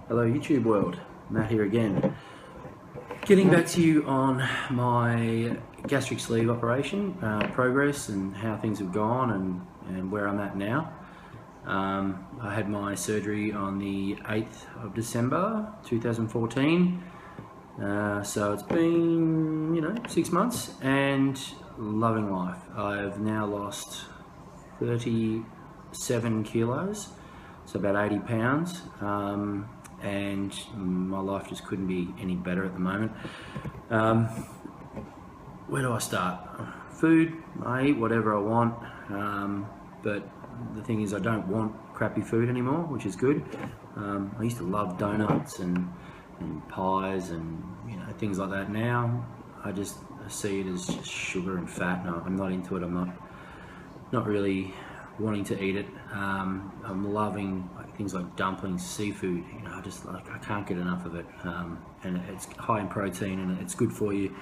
Hello YouTube world, Matt here again. Getting back to you on my gastric sleeve operation, progress and how things have gone and where I'm at now. I had my surgery on the 8th of December 2014, so it's been 6 months and loving life. I've now lost 37 kilos, so about 80 pounds. And my life just couldn't be any better at the moment. Where do I start? Food, I eat whatever I want, but the thing is I don't want crappy food anymore, which is good. I used to love donuts and pies and things like that. Now I just see it as just sugar and fat. No, I'm not into it. I'm not really wanting to eat it. I'm loving things like dumplings, seafood. I can't get enough of it, and it's high in protein and it's good for you.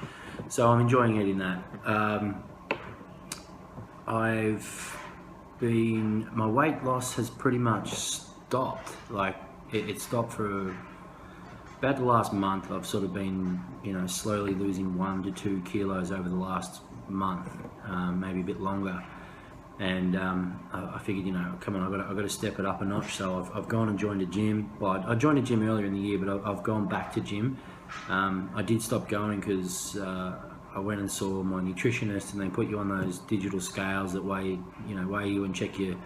So I'm enjoying eating that. My weight loss has pretty much stopped. Like it stopped for about the last month. I've sort of been, slowly losing 1 to 2 kilos over the last month, maybe a bit longer. And I figured, come on, I've got to step it up a notch. So I've gone and joined a gym. Well, I joined a gym earlier in the year, but I've gone back to gym. I did stop going because I went and saw my nutritionist, and they put you on those digital scales that weigh you and check your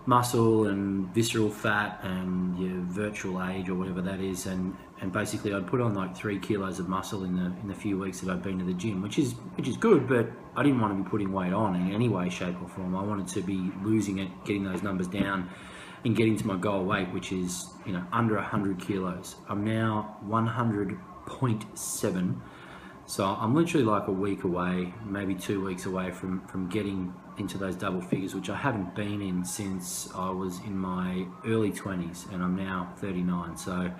muscle and visceral fat and your virtual age or whatever that is, and basically I'd put on like 3 kilos of muscle in the few weeks that I've been to the gym, which is good, but I didn't want to be putting weight on in any way, shape or form. I wanted to be losing it, getting those numbers down and getting to my goal weight, which is under 100 kilos. I'm now 100.7. So I'm literally like a week away, maybe 2 weeks away from getting into those double figures, which I haven't been in since I was in my early 20s, and I'm now 39. So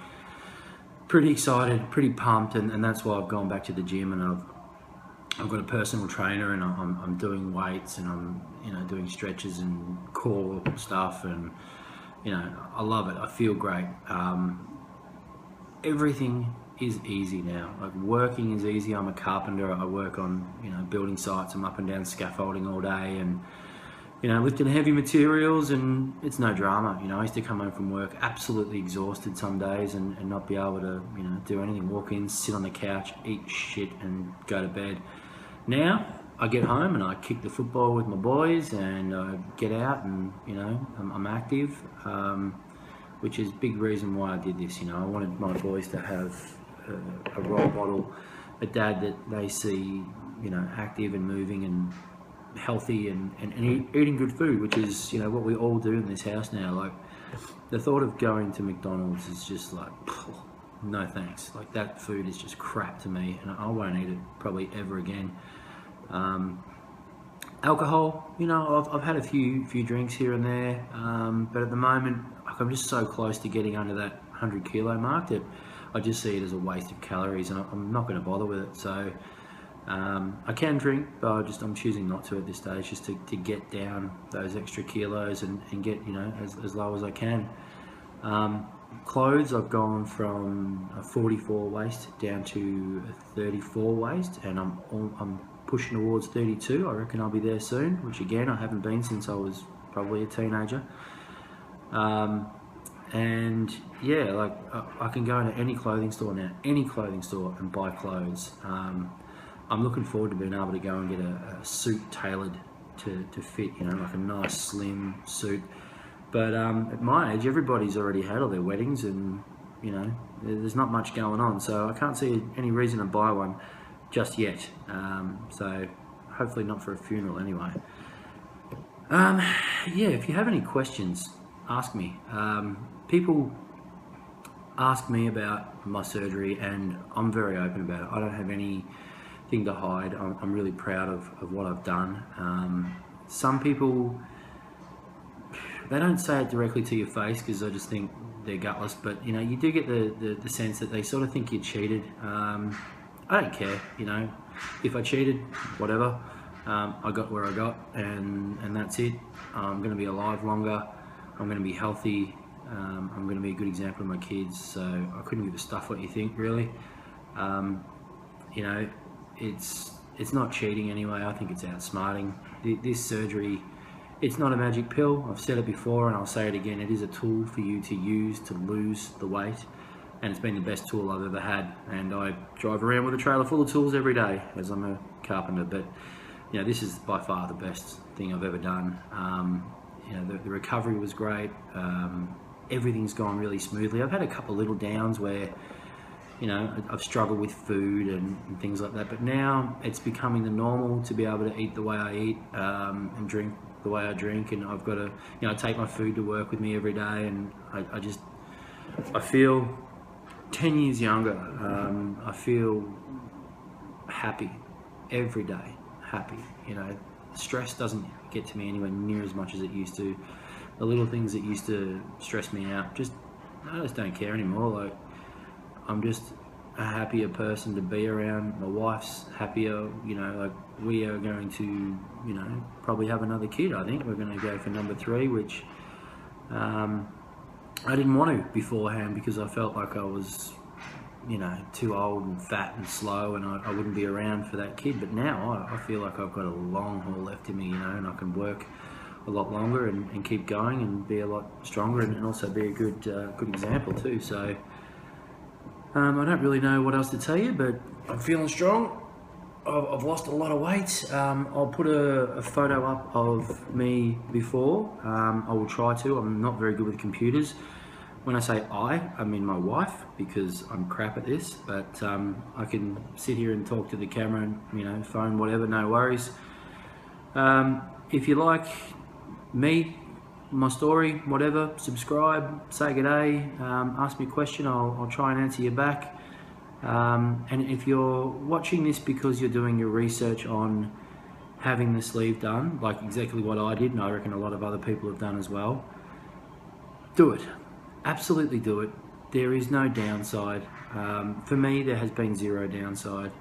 pretty excited, pretty pumped, and that's why I've gone back to the gym, and I've got a personal trainer, and I'm doing weights, and I'm doing stretches and core stuff, and I love it. I feel great. Everything is easy now. Like working is easy. I'm a carpenter. I work on building sites. I'm up and down scaffolding all day, and lifting heavy materials, and it's no drama. I used to come home from work absolutely exhausted some days and not be able to do anything. Walk in, sit on the couch, eat shit, and go to bed. Now I get home and I kick the football with my boys, and I get out, and I'm active, which is a big reason why I did this. I wanted my boys to have a role model, a dad that they see active and moving and healthy and eating good food, which is what we all do in this house now. Like the thought of going to McDonald's is just like, no thanks. Like that food is just crap to me, and I won't eat it probably ever again. Alcohol, I've had a few drinks here and there, but at the moment I'm just so close to getting under that 100 kilo mark that I just see it as a waste of calories, and I'm not going to bother with it. So I can drink, but I'm choosing not to at this stage, just to get down those extra kilos and get as low as I can. Clothes, I've gone from a 44 waist down to a 34 waist, and I'm pushing towards 32. I reckon I'll be there soon, which again I haven't been since I was probably a teenager. And yeah, like I can go into any clothing store now, and buy clothes. I'm looking forward to being able to go and get a suit tailored to fit, like a nice slim suit. But at my age, everybody's already had all their weddings, and there's not much going on, so I can't see any reason to buy one just yet. So hopefully not for a funeral anyway. Yeah, if you have any questions, ask me. People ask me about my surgery, and I'm very open about it. I don't have anything to hide. I'm really proud of what I've done. Some people, they don't say it directly to your face because I just think they're gutless, but you do get the sense that they sort of think you cheated. I don't care, if I cheated, whatever. I got where I got, and that's it. I'm going to be alive longer. I'm going to be healthy. I'm going to be a good example of my kids, so I couldn't give a stuff what you think, really. You know, it's not cheating anyway. I think it's outsmarting. This surgery, it's not a magic pill. I've said it before and I'll say it again. It is a tool for you to use to lose the weight, and it's been the best tool I've ever had. And I drive around with a trailer full of tools every day, as I'm a carpenter. But you know, this is by far the best thing I've ever done. You know, the recovery was great. Everything's gone really smoothly. I've had a couple of little downs where, you know, I've struggled with food and things like that, but now it's becoming the normal to be able to eat the way I eat, and drink the way I drink, and I've got to, you know, take my food to work with me every day, and I feel 10 years younger. I feel happy every day, happy. You know, stress doesn't get to me anywhere near as much as it used to. The little things that used to stress me out, I just don't care anymore. Like, I'm just a happier person to be around. My wife's happier, you know, like we are going to, you know, probably have another kid. I think we're going to go for number 3, which I didn't want to beforehand because I felt like I was, you know, too old and fat and slow, and I wouldn't be around for that kid. But now I feel like I've got a long haul left in me, you know, and I can work a lot longer and keep going and be a lot stronger, and also be a good example too. So I don't really know what else to tell you, but I'm feeling strong. I've lost a lot of weight. I'll put a photo up of me before. I will try to. I'm not very good with computers. When I say I mean my wife, because I'm crap at this, but I can sit here and talk to the camera and, you know, phone, whatever, no worries. If you like me, my story, whatever, subscribe, say g'day, ask me a question, I'll try and answer you back. And if you're watching this because you're doing your research on having the sleeve done, like exactly what I did, and I reckon a lot of other people have done as well, do it. Absolutely do it. There is no downside. For me, there has been zero downside.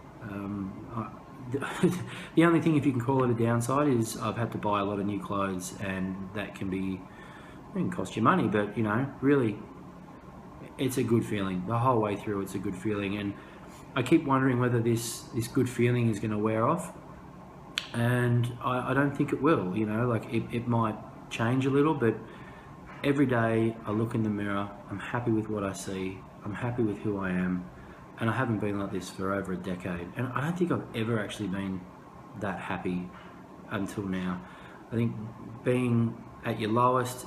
The only thing, if you can call it a downside, is I've had to buy a lot of new clothes, and that it can cost you money, but you know, really, it's a good feeling. The whole way through, it's a good feeling, and I keep wondering whether this good feeling is going to wear off, and I don't think it will. You know, like it might change a little, but every day I look in the mirror, I'm happy with what I see, I'm happy with who I am. And I haven't been like this for over a decade. And I don't think I've ever actually been that happy until now. I think being at your lowest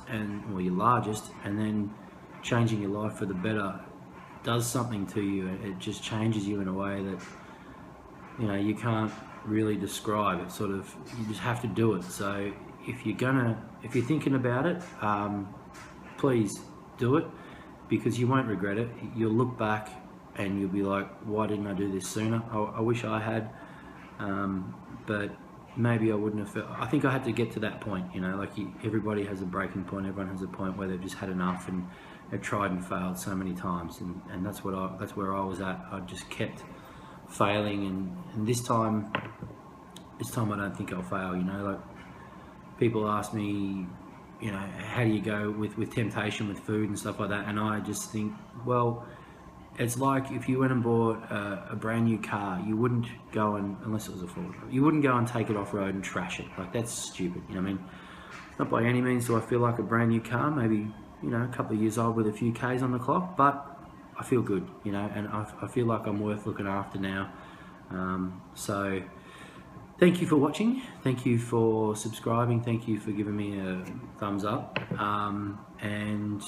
or your largest, and then changing your life for the better, does something to you. It just changes you in a way that, you know, you can't really describe. It sort of, you just have to do it. So if you're thinking about it, please do it, because you won't regret it. You'll look back and you'll be like, why didn't I do this sooner? I wish I had, but maybe I wouldn't have felt. I think I had to get to that point, you know, like everybody has a breaking point. Everyone has a point where they've just had enough, and they've tried and failed so many times, and that's where I was at. I just kept failing, and this time I don't think I'll fail, you know. Like, people ask me, you know, how do you go with temptation with food and stuff like that, and I just think, well, it's like if you went and bought a brand new car, you wouldn't go and, unless it was a Ford, you wouldn't go and take it off road and trash it. Like, that's stupid, you know what I mean? Not by any means do I feel like a brand new car, maybe, you know, a couple of years old with a few Ks on the clock, but I feel good, you know, and I feel like I'm worth looking after now. So thank you for watching, thank you for subscribing, thank you for giving me a thumbs up, and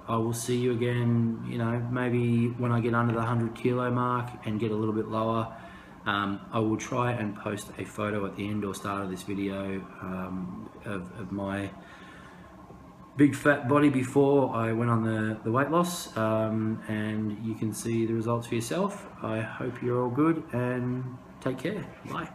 I will see you again, you know, maybe when I get under the 100 kilo mark and get a little bit lower. I will try and post a photo at the end or start of this video of my big fat body before I went on the weight loss, and you can see the results for yourself. I hope you're all good, and take care. Bye.